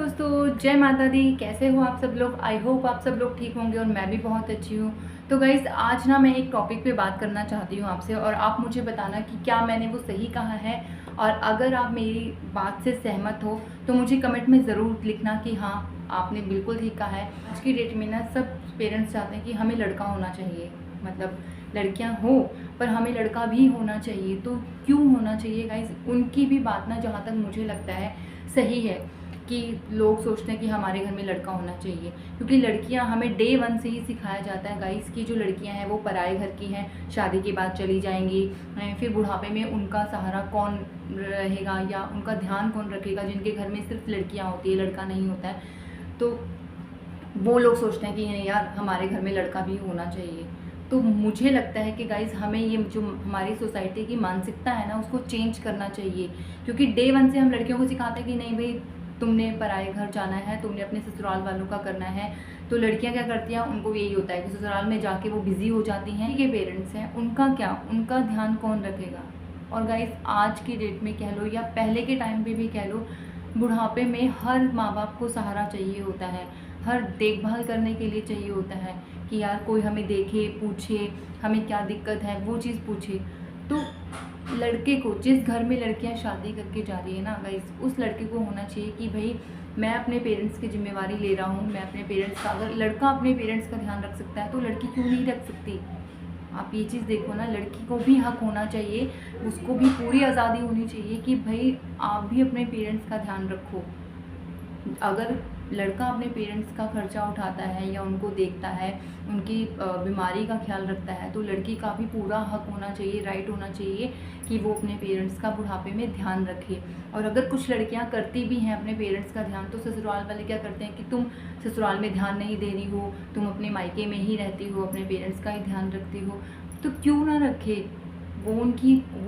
दोस्तों, जय माता दी। कैसे हो आप सब लोग? आई होप आप सब लोग ठीक होंगे और मैं भी बहुत अच्छी हूँ। तो गाइज़, आज ना मैं एक टॉपिक पे बात करना चाहती हूँ आपसे, और आप मुझे बताना कि क्या मैंने वो सही कहा है। और अगर आप मेरी बात से सहमत हो तो मुझे कमेंट में ज़रूर लिखना कि हाँ, आपने बिल्कुल ठीक कहा है। आज की डेट में ना सब पेरेंट्स चाहते हैं कि हमें लड़का होना चाहिए, मतलब लड़कियां हो पर हमें लड़का भी होना चाहिए। तो क्यों होना चाहिए गाइज़? उनकी भी बात ना, जहाँ तक मुझे लगता है, सही है कि लोग सोचते हैं कि हमारे घर में लड़का होना चाहिए, क्योंकि लड़कियां, हमें डे वन से ही सिखाया जाता है गाइस कि जो लड़कियां हैं वो पराए घर की हैं, शादी के बाद चली जाएंगी, फिर बुढ़ापे में उनका सहारा कौन रहेगा या उनका ध्यान कौन रखेगा, जिनके घर में सिर्फ लड़कियां होती है, लड़का नहीं होता है। तो वो लोग सोचते हैं कि नहीं यार, हमारे घर में लड़का भी होना चाहिए। तो मुझे लगता है कि गाइज़, हमें ये जो हमारी सोसाइटी की मानसिकता है ना, उसको चेंज करना चाहिए। क्योंकि डे वन से हम लड़कियों को सिखाते हैं कि नहीं भाई, तुमने पराए घर जाना है, तुमने अपने ससुराल वालों का करना है। तो लड़कियां क्या करती हैं, उनको यही होता है कि ससुराल में जाके वो बिज़ी हो जाती हैं। के पेरेंट्स हैं, उनका क्या, उनका ध्यान कौन रखेगा? और गाइज़, आज की डेट में कह लो या पहले के टाइम पे भी कह लो, बुढ़ापे में हर माँ बाप को सहारा चाहिए होता है, हर देखभाल करने के लिए चाहिए होता है कि यार कोई हमें देखे, पूछे हमें क्या दिक्कत है, वो चीज़ पूछे। तो लड़के को, जिस घर में लड़कियां शादी करके जा रही है ना गाइस, उस लड़के को होना चाहिए कि भाई, मैं अपने पेरेंट्स की जिम्मेवारी ले रहा हूँ। मैं अपने पेरेंट्स का, अगर लड़का अपने पेरेंट्स का ध्यान रख सकता है तो लड़की क्यों नहीं रख सकती? आप ये चीज़ देखो ना, लड़की को भी हक होना चाहिए, उसको भी पूरी आज़ादी होनी चाहिए कि भाई आप भी अपने पेरेंट्स का ध्यान रखो। अगर लड़का अपने पेरेंट्स का खर्चा उठाता है या उनको देखता है, उनकी बीमारी का ख्याल रखता है, तो लड़की का भी पूरा हक होना चाहिए, राइट होना चाहिए कि वो अपने पेरेंट्स का बुढ़ापे में ध्यान रखे। और अगर कुछ लड़कियां करती भी हैं अपने पेरेंट्स का ध्यान, तो ससुराल वाले क्या करते हैं कि तुम ससुराल में ध्यान नहीं दे रही हो, तुम अपने मायके में ही रहती हो, अपने पेरेंट्स का ही ध्यान रखती हो। तो क्यों ना रखे? वो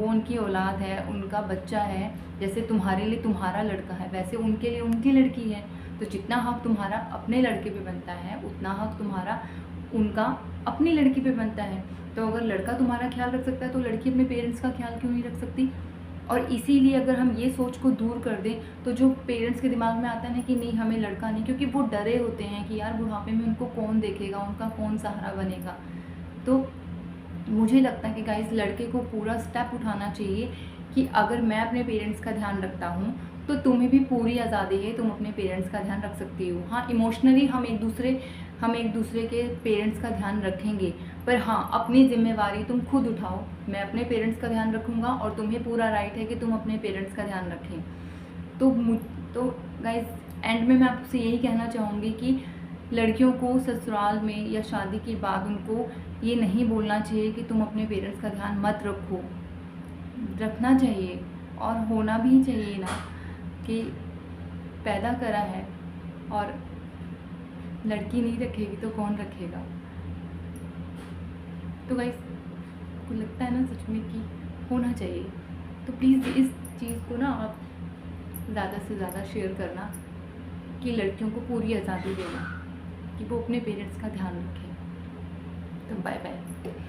उनकी औलाद है, उनका बच्चा है। जैसे तुम्हारे लिए तुम्हारा लड़का है, वैसे उनके लिए उनकी लड़की है। तो जितना हक तुम्हारा अपने लड़के पे बनता है, उतना हक तुम्हारा उनका अपनी लड़की पे बनता है। तो अगर लड़का तुम्हारा ख्याल रख सकता है तो लड़की अपने पेरेंट्स का ख्याल क्यों नहीं रख सकती? और इसीलिए अगर हम ये सोच को दूर कर दें, तो जो पेरेंट्स के दिमाग में आता है ना कि नहीं, हमें लड़का नहीं, क्योंकि वो डरे होते हैं कि यार बुढ़ापे में उनको कौन देखेगा, उनका कौन सहारा बनेगा। तो मुझे लगता है कि गाइस, लड़के को पूरा स्टेप उठाना चाहिए कि अगर मैं अपने पेरेंट्स का ध्यान रखता हूँ तो तुम्हें भी पूरी आज़ादी है, तुम अपने पेरेंट्स का ध्यान रख सकती हो। हाँ, इमोशनली हम एक दूसरे के पेरेंट्स का ध्यान रखेंगे, पर हाँ, अपनी जिम्मेवारी तुम खुद उठाओ। मैं अपने पेरेंट्स का ध्यान रखूँगा और तुम्हें पूरा राइट है कि तुम अपने पेरेंट्स का ध्यान रखें। तो तो गाइस, एंड में मैं आपसे यही कहना चाहूँगी कि लड़कियों को ससुराल में या शादी के बाद उनको ये नहीं बोलना चाहिए कि तुम अपने पेरेंट्स का ध्यान मत रखो। रखना चाहिए, और होना भी चाहिए ना, कि पैदा करा है और लड़की नहीं रखेगी तो कौन रखेगा? तो गाइस, को लगता है ना सच में कि होना चाहिए। तो प्लीज़ इस चीज़ को ना आप ज़्यादा से ज़्यादा शेयर करना कि लड़कियों को पूरी आज़ादी देना कि वो अपने पेरेंट्स का ध्यान रखें। तो बाय बाय।